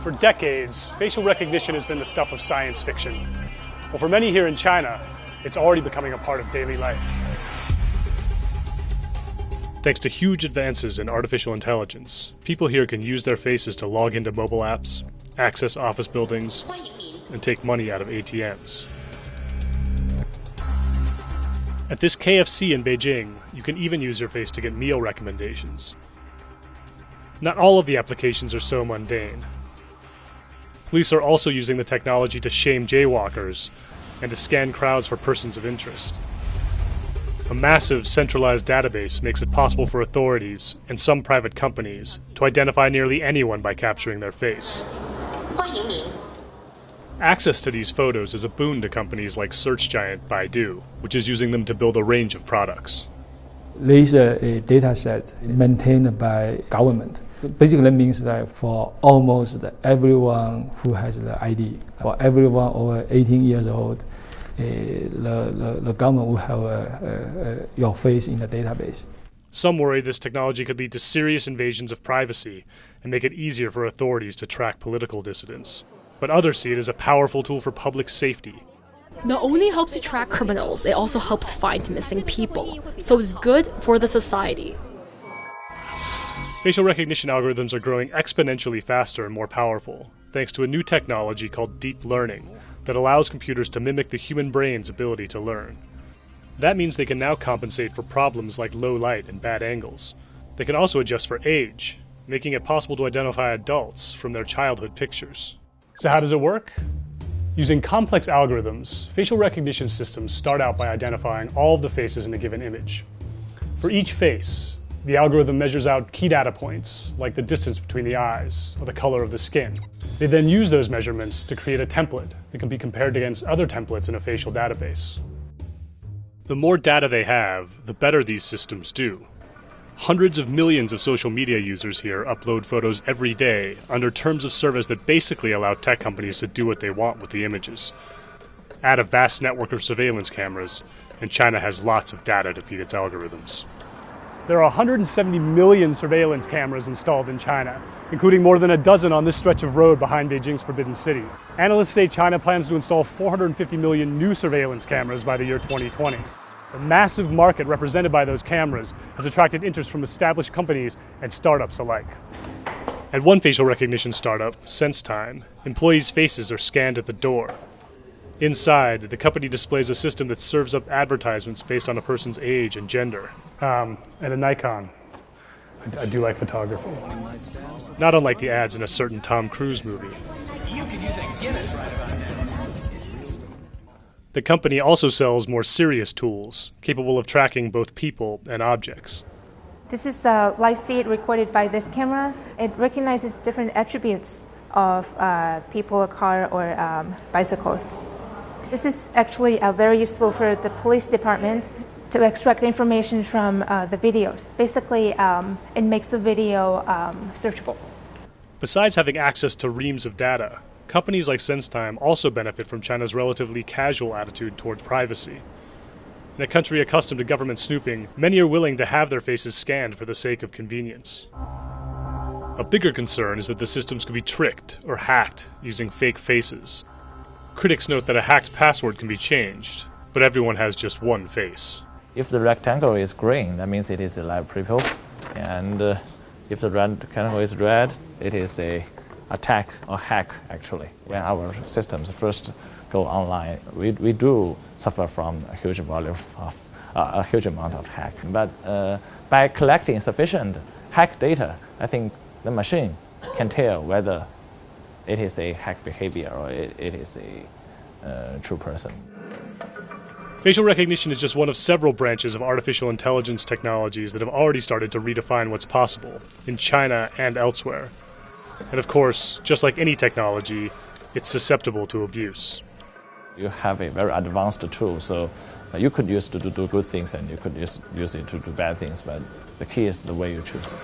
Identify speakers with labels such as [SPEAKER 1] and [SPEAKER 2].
[SPEAKER 1] For decades, facial recognition has been the stuff of science fiction. Well, for many here in China, it's already becoming a part of daily life. Thanks to huge advances in artificial intelligence, people here can use their faces to log into mobile apps, access office buildings, and take money out of ATMs. At this KFC in Beijing, you can even use your face to get meal recommendations. Not all of the applications are so mundane. Police are also using the technology to shame jaywalkers and to scan crowds for persons of interest. A massive centralized database makes it possible for authorities and some private companies to identify nearly anyone by capturing their face. Access to these photos is a boon to companies like search giant Baidu, which is using them to build a range of products.
[SPEAKER 2] These are a data set maintained by government. Basically, that means that for almost everyone who has the ID, for everyone over 18 years old, the government will have your face in the database.
[SPEAKER 1] Some worry this technology could lead to serious invasions of privacy and make it easier for authorities to track political dissidents. But others see it as a powerful tool for public safety.
[SPEAKER 3] Not only helps you track criminals, it also helps find missing people. So it's good for the society.
[SPEAKER 1] Facial recognition algorithms are growing exponentially faster and more powerful, thanks to a new technology called deep learning that allows computers to mimic the human brain's ability to learn. That means they can now compensate for problems like low light and bad angles. They can also adjust for age, making it possible to identify adults from their childhood pictures. So how does it work? Using complex algorithms, facial recognition systems start out by identifying all of the faces in a given image. For each face, the algorithm measures out key data points, like the distance between the eyes or the color of the skin. They then use those measurements to create a template that can be compared against other templates in a facial database. The more data they have, the better these systems do. Hundreds of millions of social media users here upload photos every day under terms of service that basically allow tech companies to do what they want with the images. Add a vast network of surveillance cameras, and China has lots of data to feed its algorithms. There are 170 million surveillance cameras installed in China, including more than a dozen on this stretch of road behind Beijing's Forbidden City. Analysts say China plans to install 450 million new surveillance cameras by the year 2020. The massive market represented by those cameras has attracted interest from established companies and startups alike. At one facial recognition startup, SenseTime, employees' faces are scanned at the door. Inside, the company displays a system that serves up advertisements based on a person's age and gender. And a Nikon. I do like photography. Not unlike the ads in a certain Tom Cruise movie. You could use a Guinness right about now. The company also sells more serious tools, capable of tracking both people and objects.
[SPEAKER 4] This is a live feed recorded by this camera. It recognizes different attributes of people, a car, or bicycles. This is actually very useful for the police department to extract information from the videos. Basically, it makes the video searchable.
[SPEAKER 1] Besides having access to reams of data, companies like SenseTime also benefit from China's relatively casual attitude towards privacy. In a country accustomed to government snooping, many are willing to have their faces scanned for the sake of convenience. A bigger concern is that the systems could be tricked or hacked using fake faces. Critics note that a hacked password can be changed, but everyone has just one face.
[SPEAKER 5] If the rectangle is green, that means it is a live people. And if the rectangle is red, it is a attack or hack, actually. When our systems first go online, we do suffer from a huge volume of a huge amount of hack. But by collecting sufficient hack data, I think the machine can tell whether it is a hack behavior or it is a true person.
[SPEAKER 1] Facial recognition is just one of several branches of artificial intelligence technologies that have already started to redefine what's possible in China and elsewhere. And of course, just like any technology, it's susceptible to abuse.
[SPEAKER 5] You have a very advanced tool, so you could use it to do good things and you could use it to do bad things, but the key is the way you choose it.